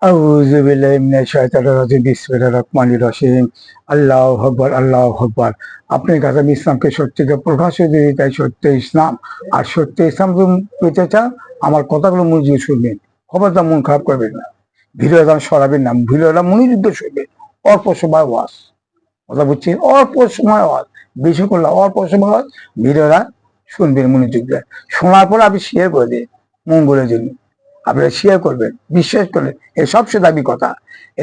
আউযু বিল্লাহি মিনাশ শাইতানির রাজিম বিসমিল্লাহির রহমানির রহিম আল্লাহু আকবার আল্লাহু আকবার। আপনি কাছে ইসলামকে সত্যিকে প্রকাশ দিতে তাই সত্য ইসলাম আর সত্য ইসলাম পেতে চান আমার কথাগুলো মনোযোগ শুনবেন, খবরদার মন খারাপ করবেন না, ভিডিওটা সরাবেন না, ভিডিওটা মনোযোগ শুনবেন। অল্প সময় ওয়াজ, কথা বুঝছেন, অল্প সময় ওয়াজ, বেশি করলে অল্প সময় ওয়াজ, ভিডিওটা শুনবেন মনোযোগ দেয়, শোনার পর আপনি শেয়ার করে দিন মঙ্গলের জন্য। আপনারা শেয়ার করবেন, বিশ্বাস করবেন, এর সবচেয়ে দামি কথা,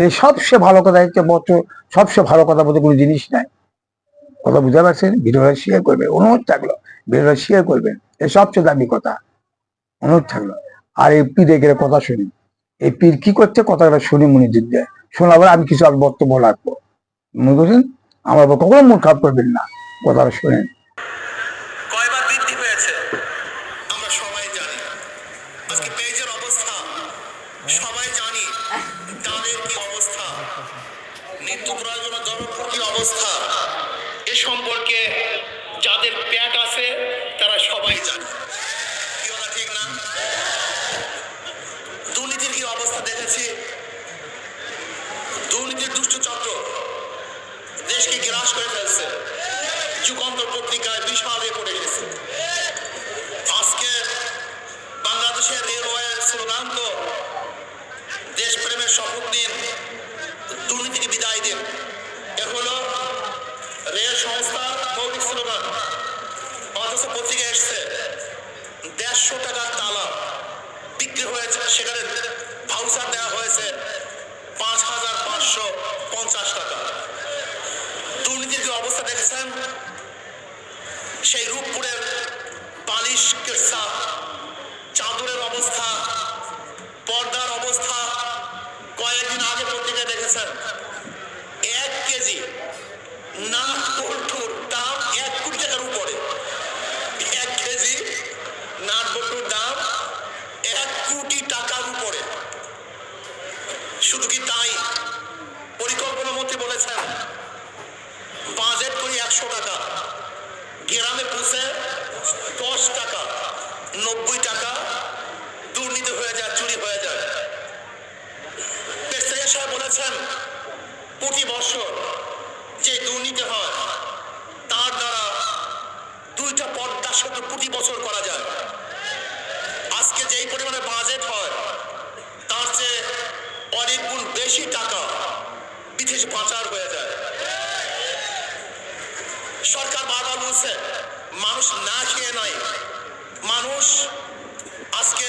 এর সবচেয়ে ভালো কথা হচ্ছে সবচেয়ে ভালো কথা বলতে কোনো জিনিস নাই। কথা বুঝতে পারছেন? ভিডিওটা শেয়ার করবেন, অনুরোধ থাকলো ভিডিওটা শেয়ার করবেন, এর সবচেয়ে দামি কথা, অনুরোধ থাকলো। আর এই পীরে গেলে কথা শুনি, এই পীর কি করছে কথাটা শুনি মনোযোগ দেয়, শোনার পরে আমি কিছু বক্তব্য রাখবো, মনে করছেন আমার কখনো মন খারাপ করবেন না, কথাটা শুনেন। কয়বার বৃদ্ধি হয়েছে আমরা সবাই জানি। আজকে পেজের অবস্থা সবাই জানি, তাদের কি অবস্থা, নিত্য প্রয়োজন দ্রব্যের কি অবস্থা, এ সম্পর্কে যাদের পেট আছে তারা সবাই জানে। কি কথা ঠিক না? দুর্নীতির কি অবস্থা দেখেছি, দুর্নীতির দুষ্ট চক্র দেশকে গ্রাস করে ফেলছে। যুগান্তর পত্রিকায় বিশাল পড়ে গেছে। আজকে বাংলাদেশের রেলওয়ের স্লোগান তো দেশপ্রেমের শপথ নিন, দুর্নীতিকে বিদায় দিন। এ হলো রেল সংস্থার মৌলিক স্লোগান। অথচ পত্রিকায় এসছে 150 টাকার তালা বিক্রি হয়েছে, সেখানে ভাউচার দেওয়া হয়েছে 5,550 টাকা। দুর্নীতির যে অবস্থা দেখেছেন, সেই রূপপুরের বালিশ কেসা, চাদরের অবস্থা, পর্দার অবস্থা কয়েকদিন আগে পত্রিকায় দেখেছেন। 1 কেজি নাক বল্টুর দাম 1 কোটি টাকার উপরে। 1 কেজি নাক বল্টুর দাম 1 কোটি টাকার উপরে। শুধু কি তাই, পরিকল্পনা মন্ত্রী বলেছেন বাজেট করি 100 টাকা, গ্রামে পৌঁছে 10 টাকা, 90 টাকা দুর্নীতি হয়ে যায়, চুরি হয়ে যায়। প্রেসিডেন্ট সাহেব বলেছেন প্রতি বছর যে দুর্নীতি হয় তার দ্বারা 2টা পদ্মা সেতু প্রতি বছর করা যায়। আজকে যেই পরিমাণে বাজেট হয় তার চেয়ে অনেক গুণ বেশি টাকা বিদেশ পাচার হয়ে যায়। সরকার বারবার বলছে মানুষ না খেয়ে নাই, মানুষ আজকে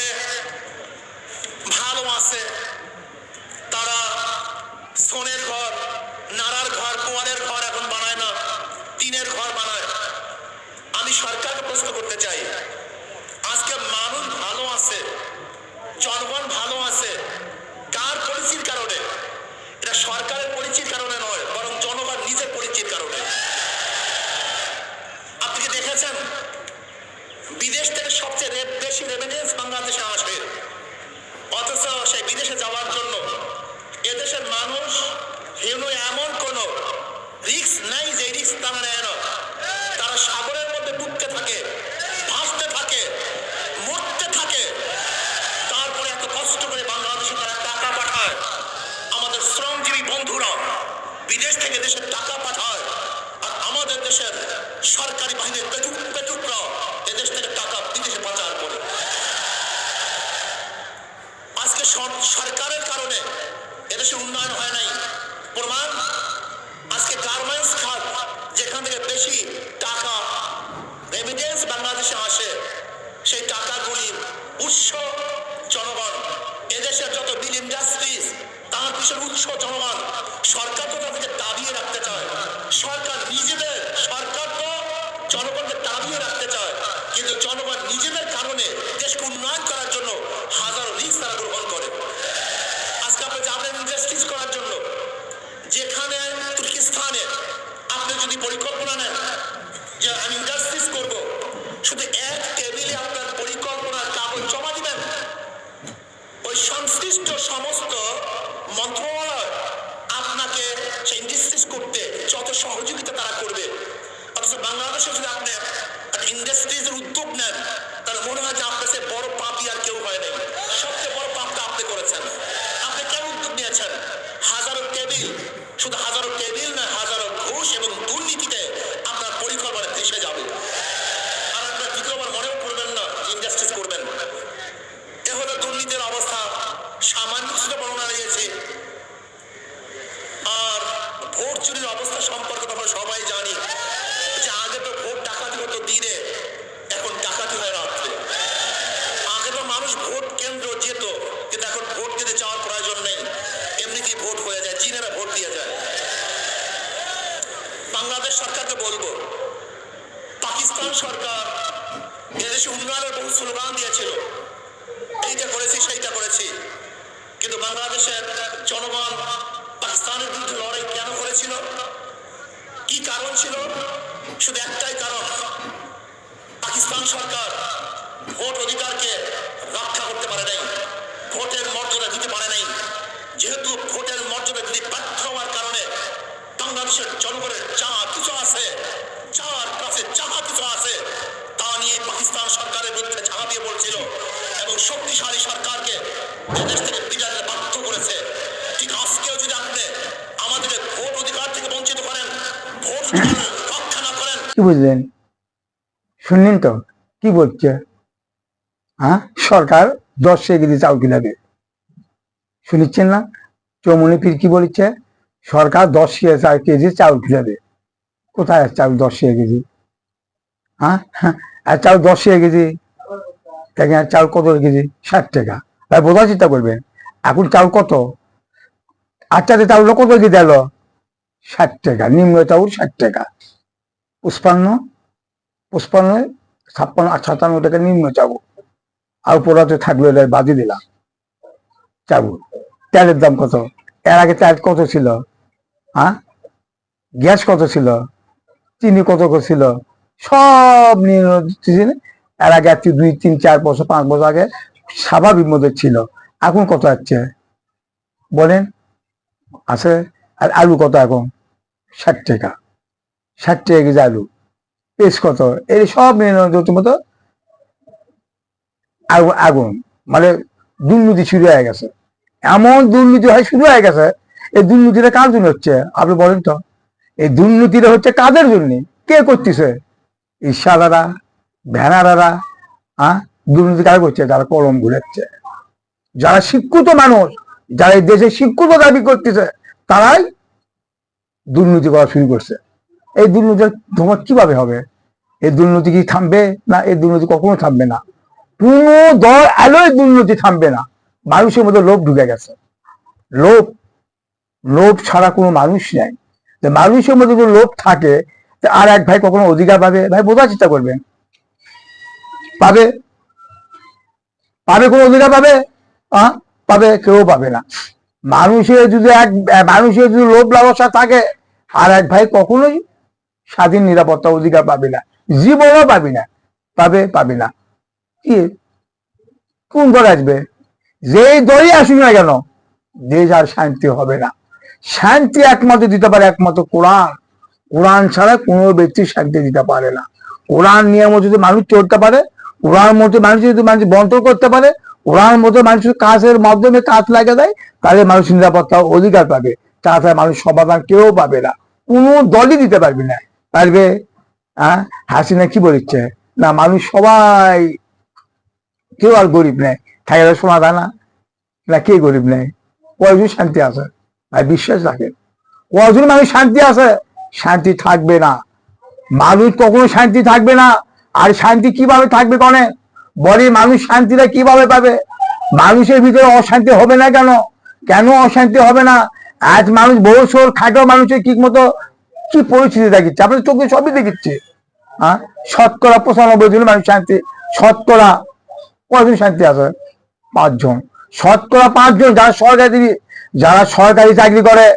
ভালো আছে, তারা সোনের ঘর, নাড়ার ঘর, পোয়ালের ঘর এখন বানায় না, টিনের ঘর বানায়। আমি সরকারকে প্রশ্ন করতে চাই, আজকে মানুষ ভালো আছে, জনগণ ভালো আছে, কার পরিচিতির কারণে? এটা সরকারের পরিচিতির কারণে নয়, বরং জনগণ নিজের পরিচিতির কারণে। আপনি দেখেছেন বিদেশ থেকে সবচেয়ে বেশি রেমিটেন্স বাংলাদেশে আসে, অথচ সেই বিদেশে যাওয়ার জন্য এদেশের মানুষ এমন কোন রিস্ক নাই যে রিস্ক তারা নেয় না। তারা সাগরের মধ্যে ডুবতে থাকে, ভাসতে থাকে, মরতে থাকে, তারপরে এত কষ্ট করে বাংলাদেশে তারা টাকা পাঠায়। আমাদের শ্রমজীবী বন্ধুরা বিদেশ থেকে দেশের টাকা পাঠায়, আর আমাদের দেশের সরকারি বাহিনীর পেটুকরা এদেশ থেকে টাকা বিদেশে পাচার করে। আজকে সরকারের কারণে এদেশে উন্নয়ন হয় নাই। প্রমাণ আজকে গার্মেন্টস খাত, যেখান থেকে বেশি টাকা রেমিটেন্স বাংলাদেশে আসে, সেই টাকাগুলির উৎস জনগণ। এদেশের যত বিল ইন্ডাস্ট্রিজ, তার পিছনে উৎস জনগণ। সরকার তো তাদেরকে দাবিয়ে রাখতে চায়, সরকার তো জনগণকে দাবিয়ে রাখতে চায়, কিন্তু জনগণ নিজেদের কারণে দেশকে উন্নয়ন করার জন্য হাজারো রিস্ক তারা গ্রহণ করে। আজকে আপনি যাবেন ইন্ডাস্ট্রিজ করার জন্য, যেখানে তুর্কিস্তানে আপনি যদি পরিকল্পনা নেন যে আমি ইন্ডাস্ট্রিজ করব, শুধু এক টেবিলে আপনার পরিকল্পনার কাগজ জমা দিবেন, ওই সংশ্লিষ্ট সমস্ত মন্ত্রণালয় আপনাকে সেই ইন্ডাস্ট্রিজ করতে যত সহযোগিতা তারা করবে। অথচ বাংলাদেশে যদি আপনি ইন্ডাস্ট্রিজের উদ্যোগ নেন, তাহলে মনে হয় যে আপনার সে বড় পাপই আর কেউ হয় নাই। সবচেয়ে বড় পাপটা আপনি করেছেন। আপনি কেন উদ্যোগ উন্নয়নের বহু স্লোগান দিয়েছিল, এইটা করেছি সেইটা করেছি, কিন্তু বাংলাদেশের জনগণ পাকিস্তানের বিরুদ্ধে লড়াই কেন করেছিল? কি কারণ ছিল? শুধু একটাই কারণ, পাকিস্তান সরকার ভোট অধিকারকে রক্ষা করতে পারে নাই, ভোটের মর্যাদা দিতে পারে নাই। যেহেতু ভোটের মর্যাদা দিতে ব্যর্থ হওয়ার কারণে বাংলাদেশের জনগণের যা কিছু আছে, যার কাছে যাহা কিছু আছে, তা নিয়ে পাকিস্তান সরকারের বিরুদ্ধে ঝাঁপা দিয়ে বলছিল এবং শক্তিশালী সরকারকে এদেশ থেকে বিদায় বাধ্য করেছে। ঠিক আজকেও যদি আপনি আমাদের ভোট অধিকার থেকে বঞ্চিত করেন, ভোট অধিকার রক্ষা না করেন। কি বুঝলেন? শুনলেন তো কি বলছে? হ্যাঁ, সরকার 10 কেজি চাউল কিনাবে, শুনিচ্ছেন না? চৌমনি পীর কি বলেছে? সরকার 10 কেজি চাউল কিনাবে। কোথায় চাউল 10 কেজি? হ্যাঁ, আর চাউল 10 কেজি, দেখেন চাউল কত কেজি? 60 টাকা। ভাই বোঝার চেষ্টা করবেন, এখন চাউল কত? আচ্ছাতে চাউল কত কেজি দিল? 60 টাকা। নিম্ন চাউল 60 টাকা, 55, 56, 57 টাকা নিম্ন চাউল। আর উপরাতে থাকলো বাদি দিলাম চাউল। তেলের দাম কত? এর আগে তেল কত ছিল? হ্যাঁ, গ্যাস কত ছিল? চিনি কত ছিল? সব নিয়ে এর আগে 2, 3, 4 বছর 5 বছর আগে স্বাভাবিক মধ্যে ছিল। এখন কত আছে বলেন? আছে। আর আলু কত এখন? 60 টাকা। 60 টাকা কেজি আলু। পেঁয়াজ কত? এই সব নিয়ে মতো আগুন, মানে দুর্নীতি শুরু হয়ে গেছে। এমন দুর্নীতি হয় শুরু হয়ে গেছে। এই দুর্নীতিটা কার জন্য হচ্ছে আপনি বলেন তো? এই দুর্নীতিটা হচ্ছে কাদের জন্য? কে করতেছে? ইশারারা, ভ্যানারারা। হ্যাঁ, দুর্নীতি কার করছে? যারা কলম ঘুরাচ্ছে, যারা শিক্ষিত মানুষ, যারা এই দেশে শিক্ষিত দাবি করতেছে, তারাই দুর্নীতি করা শুরু করছে। এই দুর্নীতি তোমার কিভাবে হবে? এই দুর্নীতি কি থামবে? না, এই দুর্নীতি কখনো থামবে না। কোন দল এলোই দুর্নীতি থামবে না। মানুষের মধ্যে লোভ ঢুকে গেছে। লোভ, লোভ ছাড়া কোনো মানুষ নেই। মানুষের মধ্যে যদি লোভ থাকে, আর এক ভাই কখনো অধিকার পাবে? ভাই বোঝার চেষ্টা করবেন, পাবে? পাবে কোনো অধিকার পাবে? পাবে? কেউ পাবে না। মানুষের যদি লোভ লালসা থাকে, আর এক ভাই কখনোই স্বাধীন নিরাপত্তা অধিকার পাবে না, জীবনও পাবি না। পাবে না। কি কোন দল আসবে? যেই দলই আসুক না কেন, দেশ আর শান্তি হবে না। শান্তি একমাত্র দিতে পারে একমাত্র কোরআন। কোরআন ছাড়া কোনো ব্যক্তি শান্তি দিতে পারে না। কোরআন নিয়ম যদি মানুষ চলতে পারে, কোরআন মধ্যে মানুষ যদি মানুষ বন্ধ করতে পারে, কোরআন মধ্যে মানুষ কাজের মাধ্যমে কাজ লাগিয়ে দেয়, তাহলে মানুষ নিরাপত্তা অধিকার পাবে। তাছাড়া মানুষ সমাধান কেউ পাবে না, কোনো দলই দিতে পারবে না। পারবে? হাসিনা কি বলেছে? না, মানুষ সবাই, কেউ আর গরিব নেই, থাকে সমাধান না। কে গরিব নেই? কয়জন শান্তি আছে? আর বিশ্বাস রাখেন, কয়জন মানুষ শান্তি আছে? শান্তি থাকবে না। মানুষ কখনো শান্তি থাকবে না। আর শান্তি কিভাবে থাকবে কনে? বলে মানুষ শান্তিটা কিভাবে পাবে? মানুষের ভিতরে অশান্তি হবে না কেন? কেন অশান্তি হবে না? আজ মানুষ বছর খাটো মানুষের ঠিক মতো কি পরিস্থিতি দেখিচ্ছে, আপনার চোখে সবই দেখিচ্ছে। হ্যাঁ, 95% মানুষ শান্তি। শতকরা কয়জন শান্তি আছে? 5 জন। শতকরা 5 জন যারা সরকারি চাকরি করে,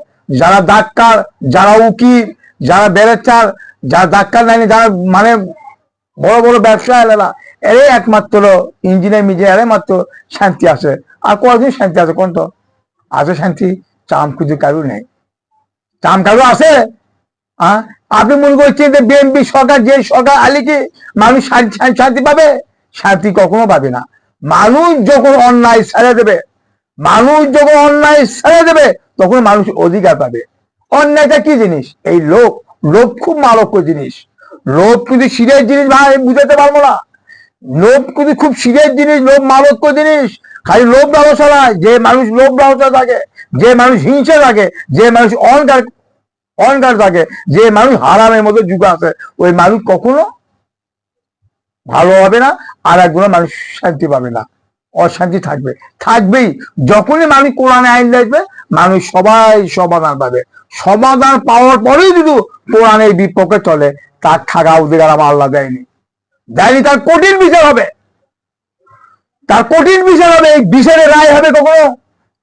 যারা ডাক্তার, যারা উকিল, যারা ব্যারিস্টার, যারা ডাক্তার লাইনে, যারা মানে বড় বড় ব্যবসা এলাকা, এরাই একমাত্র ইঞ্জিনিয়ার মাত্র শান্তি আছে। আর কয়জন শান্তি আছে কোন তো? আছে শান্তি? চামকুদি কারু নেই। চাম কারু আছে? আপনি মনে করছেন যে বিএনপি সরকার, যে সরকার আলী কি মানুষ শান্তি পাবে? শান্তি কখনো পাবে না। মানুষ যখন অন্যায় ছেড়ে দেবে, তখন মানুষ অধিকার পাবে। অন্যায়টা কি জিনিস? এই লোভ। লোভ খুব মারাত্মক জিনিস। লোভ কিন্তু সিরিয়াস জিনিস, ভাই বুঝাতে পারবো না। লোভ কিন্তু খুব সিরিয়াস জিনিস, লোভ মারাত্মক জিনিস। খালি লোভ লালসা নয়, যে মানুষ লোভ লালসা থাকে, যে মানুষ হিংসা থাকে, যে মানুষ অহংকার থাকে, যে মানুষ হারামের মতো যুগ আছে, ওই মানুষ কখনো ভালো হবে না। আর একগুলো মানুষ শান্তি পাবে না, অশান্তি থাকবেই। যখনই মানুষ কোরআনে আইন দেখবে, মানুষ সবাই সমাধান পাবে। সমাধান পাওয়ার পরেই যদি কোরআনের বিপক্ষে চলে, তার থাকা অধিকার আমার আল্লাহ দেয়নি। তার কঠিন বিচার হবে। তার কঠিন বিচার হবে। এই বিচারের রায় হবে কখনো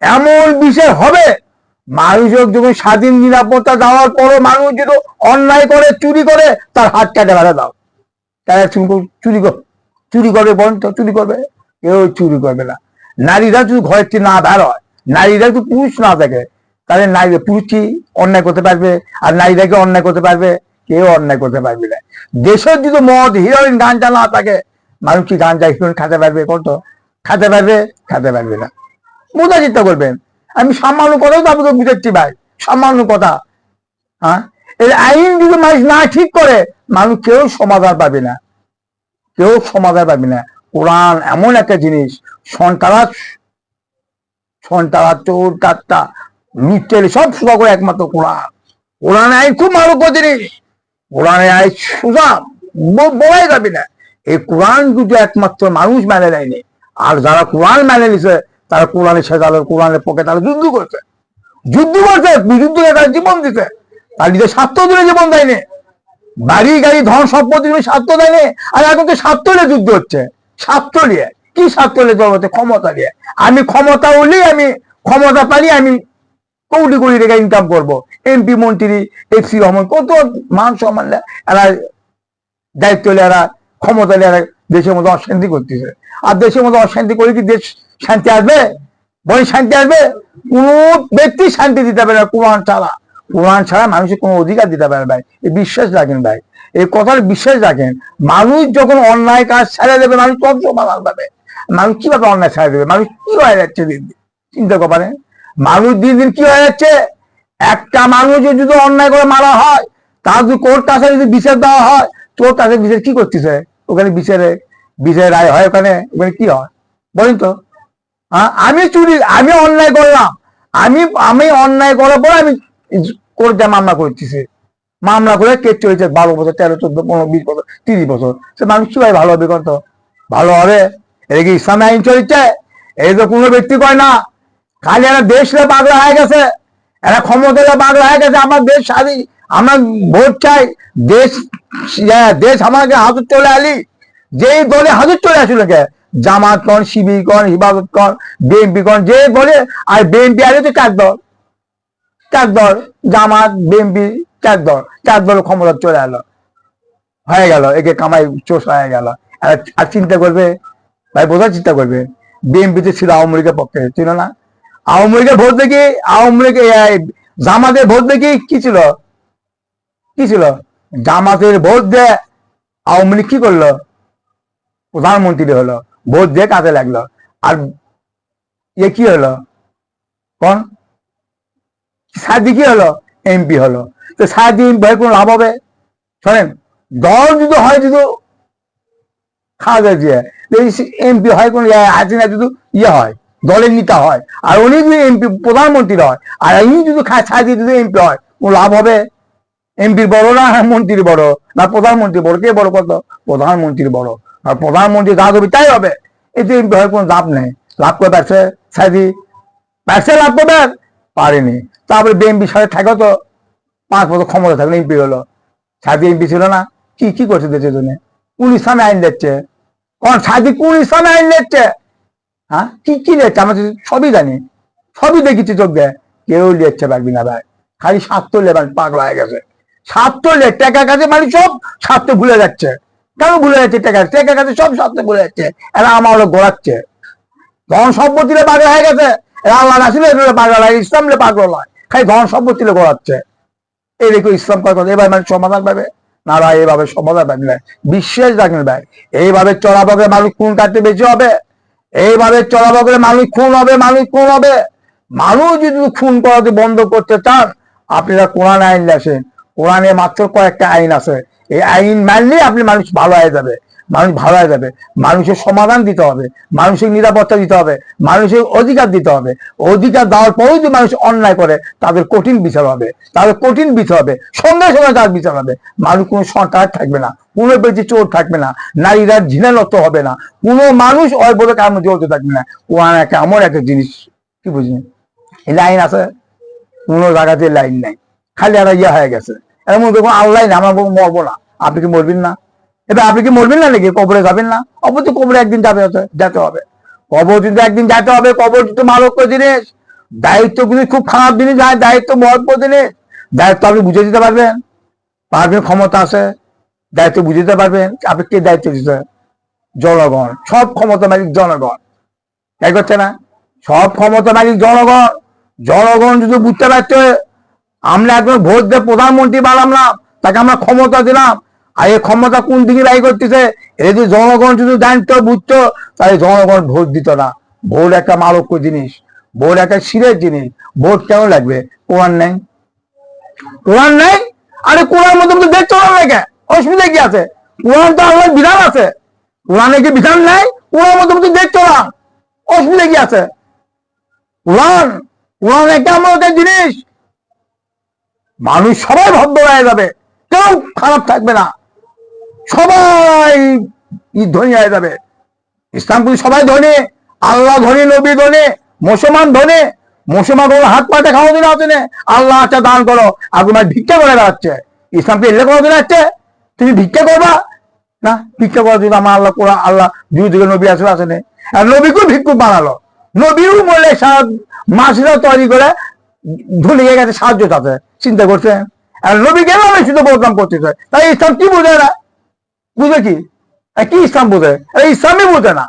এমন বিচার হবে, মানুষ যখন স্বাধীন নিরাপত্তা দেওয়ার পরও মানুষ যদি অন্যায় করে, চুরি করে, তার হাত কাটে বেড়া দাও। তারা চুরি করবে, বলেন তো চুরি করবে? কেউ চুরি করবে না। নারীরা যদি ঘরের থেকে না বের হয়, নারীরা যদি পুরুষ না থাকে, তাহলে নারী পুরুষ কি অন্যায় করতে পারবে? আর নারীরাকে অন্যায় করতে পারবে? কেউ অন্যায় করতে পারবে না। দেশের যদি মদ, হিরোইন, গাঞ্জা না থাকে, মানুষ কি গাঞ্জা হিরোইন খেতে পারবে? কত খেতে পারবে? খেতে পারবে না। বোঝা চিন্তা করবেন। আমি সামান্য কথাও তো আপনাকে বুঝাচ্ছি ভাই, সামান্য কথা। হ্যাঁ, এই আইন যদি মানুষ না ঠিক করে, মানুষ কেউ সমাধান পাবে না, কেউ সমাধান পাবে না। কোরআন এমন একটা জিনিস, সন্তান চোর টাট্টা লুটের সব সোজা করে একমাত্র কোরআন। কোরআনে আইন খুব মারক জিনিস, কোরআনে আইন সোজা বলাই যাবে না। এই কোরআন দুটো একমাত্র মানুষ মেনে নেয়নি, আর যারা কোরআন মেনে নিছে তারা কোরআনের সাথে, কোরআনের পক্ষে তারা যুদ্ধ করছে, যুদ্ধ তারা জীবন দিতে, তার নিজের স্বার্থ ধরে জীবন দেয়নি, বাড়ি গাড়ি ধন সম্পত্তি স্বার্থ দেয়নি। আর এখন তো স্বার্থ নিয়ে যুদ্ধ হচ্ছে। স্বার্থ নিয়ে কি? স্বার্থ নিয়ে জগতে ক্ষমতা নিয়ে। আমি ক্ষমতা হলেই, আমি ক্ষমতা পারি, আমি কোটি কোটি টাকা ইনকাম করবো। এমপি, মন্ত্রী, এফসি রহমান, কত মান সম্মান এরা দায়িত্ব হলে, এরা ক্ষমতা নিয়ে এরা দেশের মধ্যে অশান্তি করতেছে। আর দেশের মধ্যে অশান্তি করে কি দেশ শান্তি আসবে? বলে শান্তি আসবে? কোন ব্যক্তি শান্তি দিতে পারে না কোরআন ছাড়া। কোরআন ছাড়া মানুষের কোনো অধিকার দিতে পারে ভাই, এই বিশ্বাস রাখেন ভাই, এই কথার বিশ্বাস রাখেন। মানুষ যখন অন্যায় কাজ ছেড়ে দেবে, মানুষ সব সমাধান পাবে। মানুষ কিভাবে অন্যায় ছেড়ে দেবে? মানুষ কি হয়ে যাচ্ছে দিন দিন, চিন্তা করবেন। মানুষ দিন দিন কি হয়ে যাচ্ছে? একটা মানুষ যদি অন্যায় করে মারা হয়, তার যদি কোর্ট কাছে যদি বিচার দেওয়া হয়, তোর কাছে বিচার কি করতেছে? ওখানে বিচারে রায় হয়, ওখানে কি হয় বলেন তো? আমি অন্যায় করলাম, আমি অন্যায় করার পর আমি কোর্টে মামলা করতেছি, মামলা করে কেস চলেছে 12 বছর, 13, 14, 15, 20 বছর, 30 বছর। সে মানুষ কি ভাই ভালো হবে? কত ভালো হবে? এটা কি ইসলামী আইন চলছে? এই তো কোনো ব্যক্তি কয় না, খালি এরা দেশে পাগলা হয়ে গেছে, এরা ক্ষমতা পাগলা হয়ে গেছে। আমার দেশ স্বাধীন, আমরা ভোট চাই, দেশ আমাকে হাজত চলে আলি। যেই দলে হাজত চলে আসলো কে, জামাত কন, শিবির কন, হিফাজত কন, বিএনপি কন, যে বলে। আর বিএনপি আগে তো চার দল, জামাত, বিএনপি, চার দল ক্ষমতা চলে এলো, হয়ে গেল, একে কামাই চোষ হয়ে গেল। আর চিন্তা করবে ভাই, বোঝার চিন্তা করবে। বিএনপিতে ছিল আওয়ামী লীগের পক্ষে, ছিল না? আওয়ামী লীগের ভোট দেখি, আওয়ামী লীগ জামাতের ভোট দেখি কি ছিল? জামাতের ভোট দিয়ে আওয়ামী লীগ কি করলো? প্রধানমন্ত্রী হলো, ভোট দিয়ে কাজে লাগলো। আর কি হলো? কোন সাদি কি হলো? এমপি হলো। তো সাদি এমপি হয় কোনো লাভ হবে? শোনেন, দল যদি হয়, যদি খাওয়া দিয়ে এমপি হয়, কোন হাসিনা যদি হয়, দলের নেতা হয়, আর উনি যদি এমপি প্রধানমন্ত্রী হয়, আর উনি যদি সাদি যদি এমপি হয়, কোনো লাভ হবে? এমপির বড় না মন্ত্রীর বড়, না প্রধানমন্ত্রী বড়? কে বড়? কত? প্রধানমন্ত্রীর বড়। আর প্রধানমন্ত্রী যা হবে তাই হবে। এতে এমপি হয় কোনো লাভ নেই। লাভ করে পারছে সাদি? পারছে লাভ করবে? পারেনি। তারপরে বিএনপি সাথে থাকে তো 5 বছর ক্ষমতা থাকলে এমপি হলো। সাদি এমপি ছিল না? কি করছে দেশের জন্য? কোন ইসলামে আইন দিচ্ছে? কোন সাদি কোন ইসলামে আইন দিচ্ছে? হ্যাঁ, কি লিখছে? আমরা সবই জানি, সবই দেখেছি চোখ দেয়। কেউ লিখছে পারবি না ভাই, খালি স্বার্থ লেবার পাগলা হয়ে গেছে। স্বার্থ টাকা কাছে মানে সব স্বার্থ ভুলে যাচ্ছে। কেন ভুলে যাচ্ছে? টাকা কাছে সব স্বার্থ ভুলে যাচ্ছে। এরা আমার গোড়াচ্ছে, ধন সম্পত্তিরে পাগলা হয়ে গেছে। এরা আল্লাহ রাসূলের পাগলা হয়, ইসলামে পাগল হয়, খালি ধন সম্পত্তিরে গোড়াচ্ছে। এই দেখো ইসলাম কয় কথা, এবার মানে সমাধান পাবে না ভাই? এইভাবে সমাধান পাবে না, বিশ্বাস রাখেন ভাই। এইভাবে চলাবগলে মানুষ খুন কাটতে বেশি হবে, এইভাবে চলাবগলে মানুষ খুন হবে। মানুষ যদি খুন করাতে বন্ধ করতে চান, আপনারা কোরআন আইন আসেন। কোরআনে মাত্র কয়েকটা আইন আছে, এই আইন মানলে আপনি মানুষ ভালো হয়ে যাবে, মানুষের সমাধান দিতে হবে, মানুষের নিরাপত্তা দিতে হবে, মানুষের অধিকার দিতে হবে। অধিকার দেওয়ার পরেও যদি মানুষ অন্যায় করে, তাদের কঠিন বিচার হবে, সঙ্গে সঙ্গে তার বিচার হবে। মানুষ কোনো সন্ত্রাস থাকবে না, কোনো ব্যক্তি চোর থাকবে না, নারীরা ঝিনালত হবে না, কোনো মানুষ ওই বলে কারণ চলতে থাকবে না। কোরআন একটা এমন একটা জিনিস, কি বুঝলি? এই লাইন আছে, কোনো জায়গাতে লাইন নাই, খালি একটা হয়ে গেছে। এর মধ্যে কোনো আল্লাহ না, আমরা মরবো না। আপনি কি মরবেন না? এবার আপনি কি মরবেন না নাকি? কবরে যাবেন না? অবশ্যই কবরে একদিন যেতে হবে। কবর কিন্তু একদিন যেতে হবে, কবর কিন্তু মারাত্মক জিনিস, দায়িত্ব কিন্তু খুব খারাপ জিনিস, দায়িত্ব মহত্ব জিনিস। দায়িত্ব আপনি বুঝে দিতে পারবেন, ক্ষমতা আছে, দায়িত্ব বুঝে দিতে পারবেন। আপনি কে দায়িত্ব দিতে? জনগণ, সব ক্ষমতা মালিক জনগণ, তাই করছে না? সব ক্ষমতা মালিক জনগণ। জনগণ যদি বুঝতে পারছে, আমরা একজন ভোট দিয়ে প্রধানমন্ত্রী বানালাম, তাকে আমরা ক্ষমতা দিলাম, আর এই ক্ষমতা কোন দিকে ব্যয় করতেছে, এটা যদি জনগণ যদি জানতো বুঝতো, তাহলে জনগণ ভোট দিত না। ভোট একটা মারক্য জিনিস, ভোট একটা শিরের জিনিস। ভোট কেন লাগবে? কোরআন নেই, কোরআন নেই। আরে কোরআন মধ্যে তো দেশ চলার লাগে, অসুবিধা কি আছে? কোরআন তো আল্লাহর বিধান আছে, কোরআনে কি বিধান নাই? কোরআন মধ্যে দেশ চলা, অসুবিধা কি আছে? কোরআন, কোরআন একটা এমন জিনিস, মানুষ সবাই ভদ্র হয়ে যাবে, কেউ খারাপ থাকবে না, সবাই ধনী হয়ে যাবে। ইসলাম কিন্তু সবাই ধনী, আল্লাহ ধনী, নবী ধনী, মুসলমান ধনী। মুসলমান কোনো হাত পাতে খাওয়া দিন আছে, আল্লাহ আচ্ছা দান করো, আর তোমার ভিক্ষা করে বেড়াচ্ছে। ইসলামকে এলে কোনো দিন আসছে তুমি ভিক্ষা করবা না? ভিক্ষা করার জন্য আমার আল্লাহ কোরআন, আল্লাহ যুগে নবী আসলে আসেনি, আর নবীকেও ভিক্ষুক বানালো। নবীও বলে মাসিরা তৈরি করে ধনী হয়ে গেছে, সাহায্য তাতে, চিন্তা করছেন? আর নবী কেন আমি শুধু বদনাম করতেছে? তাই ইসলাম কি বোঝে না? বুঝে কি? কি ইসলাম বোঝে? ইসলামই বোঝে না।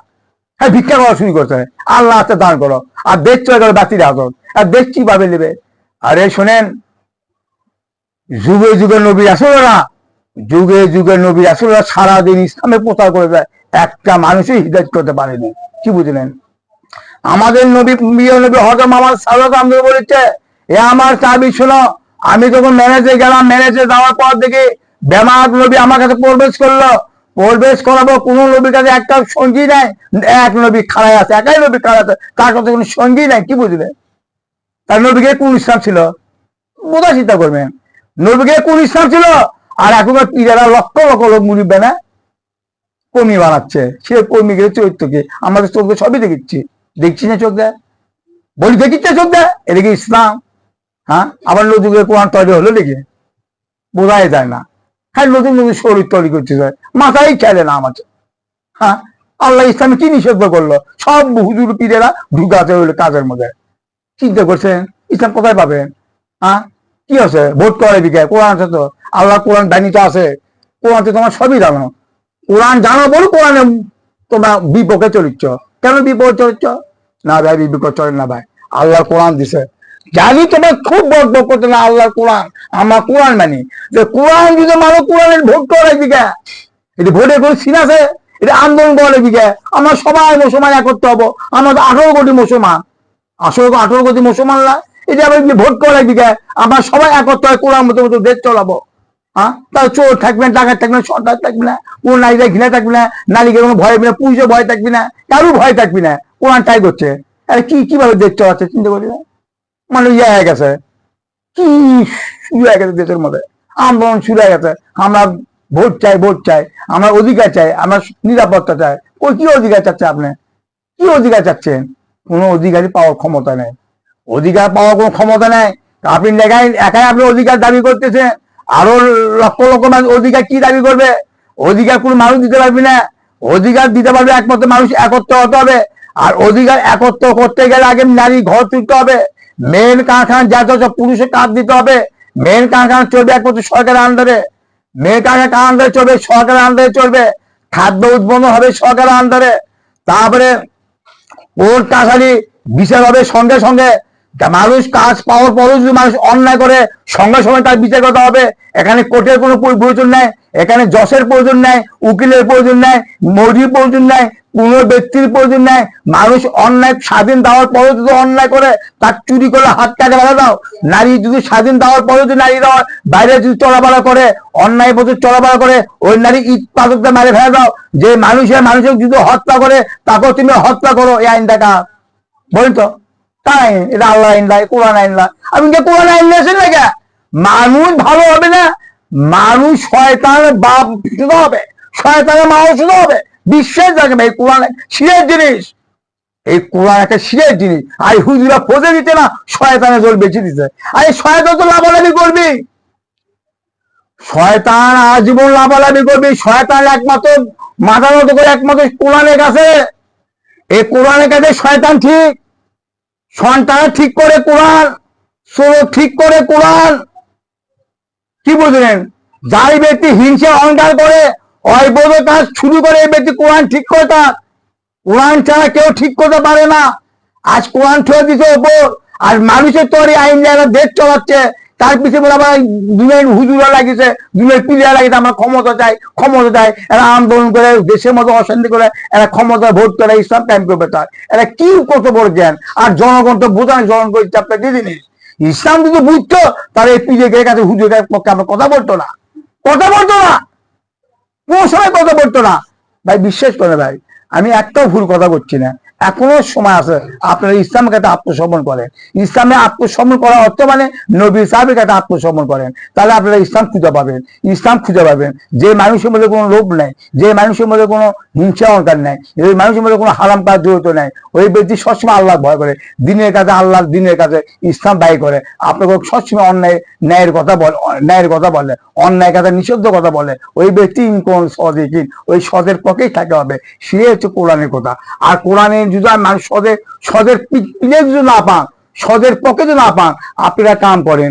হ্যাঁ, ভিক্ষা করা শুরু করছে, আল্লাহ হাতে দান করো, আর দেশ চলে গেল বাতির হাজত, আর দেশ কিভাবে নেবে? আরে শোনেন, যুগে যুগে নবী রাসূলরা, যুগে যুগে নবী রাসূলরা সারাদিন ইসলামের প্রচার করে যায়, একটা মানুষই হিদায়াত করতে পারেনি। কি বুঝলেন? আমাদের নবী, প্রিয় নবী হযরত মুহাম্মদ সাল্লাল্লাহু আলাইহি ওয়াসাল্লাম বলেছে, এ আমার সাহাবী শোনো, আমি যখন ম্যানেজে গেলাম, ম্যানেজে যাওয়ার পর দেখি বেমার নবী আমার কাছে প্রবেশ করলো। প্রবেশ করাবো, কোন নবীর কাছে একটা সঙ্গী নাই, এক নবী খাড়ায় আছে, একাই নবী খাড়ায় আছে, তার কাছে কোনো সঙ্গী নাই। কি বুঝলে? তার নবীকে কোন ইসলাম ছিল? বোঝা চিন্তা করবেন, নবীকে কোন ইসলাম ছিল? আর এখনকার পীরেরা লক্ষ লক্ষ লোক মুড়িবে না, কর্মী বানাচ্ছে। সে কর্মী গেলে চরিত্রকে আমাদের চোখে সবই দেখছি, দেখছি না চোখ দেয়, বলি দেখিচ্ছে চোখ দেয়, এদিকে ইসলাম। হ্যাঁ, আবার নতুন কোরআন তৈরি হলো দেখে বোঝাই যায় না। হ্যাঁ, নতুন নতুন শরীর তৈরি করতে যায়, মাথায় খেলে না আমাদের। হ্যাঁ, আল্লাহ ইসলামে কি নিষিদ্ধ করলো? সব হুজুর পীরেরা ঢুকাতে হইলো কাজের মধ্যে। চিন্তা করছেন ইসলাম কোথায় পাবেন? হ্যাঁ, কি আছে? ভোট করে দিকে কোরআন আছে তো, আল্লাহ কোরআন বাণীতে আছে, কোরআন তোমার সবই জানো। কোরআন জানো বলো কোরআনে তোমরা বিপক্ষে চলিচ্ছ। কেন বিপক্ষে চলিচ্ছ? না ভাই, বিপক্ষে চলে না ভাই, আল্লাহ কোরআন দিছে। জানি তোমার খুব বক করতে না, আল্লাহর কোরআন, আমার কোরআন মানি, যে কোরআন যদি মানো, কোরআনের ভোট করে দিকে, এটি ভোটে কোনো সিন আছে? এটা আন্দোলন করে দিকে, আমরা সবাই মুসলমান এক করতে হবো। আমরা 18 কোটি মুসলমান, 18 কোটি মুসলমান না, এটা আবার ভোট করে দিকে আমরা সবাই এক করতে হয়, কোরআন মতো মতো দেশ চলাবো। হ্যাঁ, তাহলে চোর থাকবে না, ডাকাত থাকবে না, সরকার থাকবে না, কোন নারীরা ঘৃণা থাকবে না, নারীকে কোনো ভয় থাকবে না, পুলিশে ভয় থাকবে না, কারো ভয় থাকবে না। কোরআন তাই করছে। আরে কি কিভাবে দেশ চলাচ্ছে চিন্তা করি না? মানে ইয়ে হয়ে গেছে, কি শুরু হয়ে গেছে দেশের মধ্যে, আন্দোলন শুরু হয়ে গেছে। আমরা ভোট চাই, ভোট চাই, আমরা অধিকার চাই, আমরা নিরাপত্তা চাই। ওই কি অধিকার চাচ্ছে আপনি? কি অধিকার চাচ্ছেন? কোনো অধিকারই পাওয়ার ক্ষমতা নেই, অধিকার পাওয়ার কোনো ক্ষমতা নেই। আপনি একাই আপনি অধিকার দাবি করতেছেন, আরো লক্ষ লক্ষ মানুষ অধিকার কি দাবি করবে? অধিকার কোনো মানুষ দিতে পারবে না। অধিকার দিতে পারবে একমাত্র মানুষ একত্র হতে হবে, আর অধিকার একত্র করতে গেলে আগে নারী ঘর তুলতে হবে, মেন কারখানা যা যা পুরুষের কাজ দিতে হবে। মেন কারখানা চলবে একমাত্র সরকারের আন্ডারে, মেন কারখানা কার আন্ডারে চলবে? সরকারের আন্ডারে চলবে। খাদ্য উৎপন্ন হবে সরকারের আন্ডারে। তারপরে কোর্ট কাছারি বিচার হবে সঙ্গে সঙ্গে। মানুষ কাজ পাওয়ার পরেও যদি মানুষ অন্যায় করে, সঙ্গে সঙ্গে তার বিচার করতে হবে। এখানে কোর্টের কোনো প্রয়োজন নেই, এখানে জজের প্রয়োজন নেই, উকিলের প্রয়োজন নেই, মৌজির প্রয়োজন নেই, কোনো ব্যক্তির প্রয়োজন নেই। মানুষ অন্যায় স্বাধীন দেওয়ার পরেও যদি অন্যায় করে, তার চুরি করে হাত কাটে ফেলে দাও। নারী যদি স্বাধীন দেওয়ার পরেও যদি নারীরা বাইরে যদি চলাফেরা করে, অন্যায় প্রচুর চলাফেরা করে, ওই নারী ইট পাথরটা মেরে ফেলে দাও। যে মানুষের যদি হত্যা করে, তাকেও তুমি হত্যা করো। এই আইন দেখা বলেন তো, তাই এটা আল্লাহ আইন লাই, কোরআন আইন লাই। আপনি কোরআন আইন নিয়েছেন না কে? মানুষ ভালো হবে না, মানুষ শয়তানের বাপ শুধু হবে, শয়তানের মাও শুধু হবে। বিশ্বাস রাখবে, এই কোরআন শিরের জিনিস, এই কোরআন একটা শিরের জিনিস। আর হুজুরা খোঁজে দিতে না, শয়তানের জল বেঁচে দিতে। আর এই শয়তান তো লাভালাভি করবি, শয়তান আজীবন লাভালাভি করবি। শয়তান একমাত্র মাথার মতো করে একমাত্র কোরআনের কাছে। এই কোরআনের কাছে শয়তান ঠিক, সন্তান ঠিক করে কোরআন, সুরত ঠিক করে কোরআন। কি বুঝলেন? যাই ব্যক্তি হিংসা অহংকার করে, অবৈধ কাজ শুরু করে, এই ব্যক্তি কোরআন ঠিক করে তার। কোরআন ছাড়া কেউ ঠিক করতে পারে না। আজ কোরআন ছেড়ে দিতে ওপর, আর মানুষের তৈরি আইন যারা দেশ চালাচ্ছে, তার পিছনে বলে আমার দুনিয়ার হুজুরা লাগিয়েছে, দুনিয়ার পিলিয়া লাগিয়েছে, আমরা ক্ষমতা চাই, ক্ষমতা চাই। এরা আন্দোলন করে, দেশের মতো অশান্তি করে, এরা ক্ষমতা ভোট করে ইসলাম কায়েম করবে। তার এরা কি কত বড় জ্ঞান, আর জনগণ তো বোঝানো, জনগণ করে চাপটা দিয়ে জিনিস। ইসলাম যদি বুঝতো তাহলে এই পিলিয়াদের কাছে হুজুরের পক্ষে আমরা কথা বলতো না, কথা বলতো না, কোনো সময় কথা বলতো না। ভাই বিশ্বাস করে ভাই, আমি একটাও ভুল কথা করছি না। এখনো সময় আছে, আপনারা ইসলামের কাছে আত্মসমর্পণ করেন। ইসলামে আত্মসমর্পণ করার অর্থ মানে নবী সাহাবের কাছে আত্মসমর্পণ করেন, তাহলে আপনারা ইসলাম খুঁজে পাবেন। ইসলাম খুঁজে পাবেন যে মানুষের মধ্যে কোনো লোভ নেই, যে মানুষের মধ্যে কোনো হিংসা অহংকার নেই, এই মানুষের মধ্যে কোনো হারাম কাজ জড়িত নেই। ওই ব্যক্তি সবসময় আল্লাহ ভয় করে, দিনের কাছে আল্লাহ, দিনের কাছে ইসলাম দায়ী করে। আপনাকে সবসময় অন্যায় ন্যায়ের কথা বলে, ন্যায়ের কথা বলে, অন্যায় কাছে নিষিদ্ধ কথা বলে, ওই ব্যক্তি কোন সদেকিন, ওই সদের পক্ষেই থাকে হবে। সে হচ্ছে কোরআনের কথা। আর কোরআনে যদি মানুষ সদের পিলে যদি না পান, সদের পক্ষে যদি না পান, আপনারা কাম করেন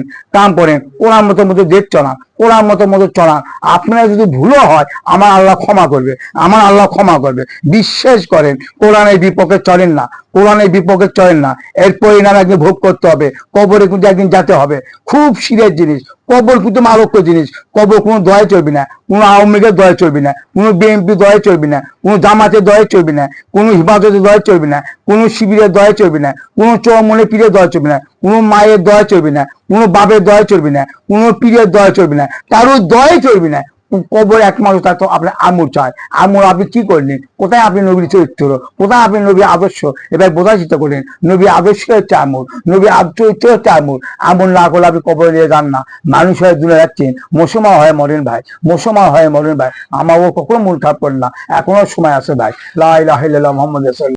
কোরআন মতো দেখ চলান, কোরআন মতো চলান। আপনারা যদি ভুলও হয়, আমার আল্লাহ ক্ষমা করবে, আমার আল্লাহ ক্ষমা করবে। বিশ্বাস করেন, কোরআনের বিপক্ষে চলেন না, কোরআনের বিপক্ষে চলেন না। এর পরিণাম একদিন ভোগ করতে হবে, কবরে কিন্তু একদিন যেতে হবে। খুব সিরিয়াস জিনিস কবর, কিন্তু মারক্য জিনিস। কবর কোনো দয়া চলবে না, কোনো আওয়ামী লীগের দয়া চলবে না, কোনো বিএনপি দয়া চলবে না, কোনো জামাতের দয়া চলবে না, কোনো হিফাজতের দয়া চলবে না, কোনো শিবিরের দয়া চলবে না, কোনো চৌমনে পীরের দয়া চলবে না, কোনো মায়ের দয়া চলবে না, কোনো বাপের দয়া চলবে না, কোনো পীরের দয়া চলবে না, কারোর দয়াই চলবে না। কবর একমাত্র তার তো আপনার আমল চায়। আমল আপনি কি করলেন, কোথায় আপনি নবীর চরিত্র, কোথায় আপনি নবীর আদর্শ, এবার বোঝার চেষ্টা করলেন। নবীর আদর্শ হচ্ছে আমল, নবীর চরিত্র হচ্ছে আমল। আমল না করলে আপনি কবরে নিয়ে যান না। মানুষ হয়ে দূরে যাচ্ছেন, মুসলমান হয়ে মরেন ভাই, মুসলমান হয়ে মরেন ভাই। আমারও কখনো মন খারাপ করেন না, এখনো সময় আছে ভাই। লা ইলাহা ইল্লাল্লাহ মুহাম্মাদুর রাসূলুল্লাহ।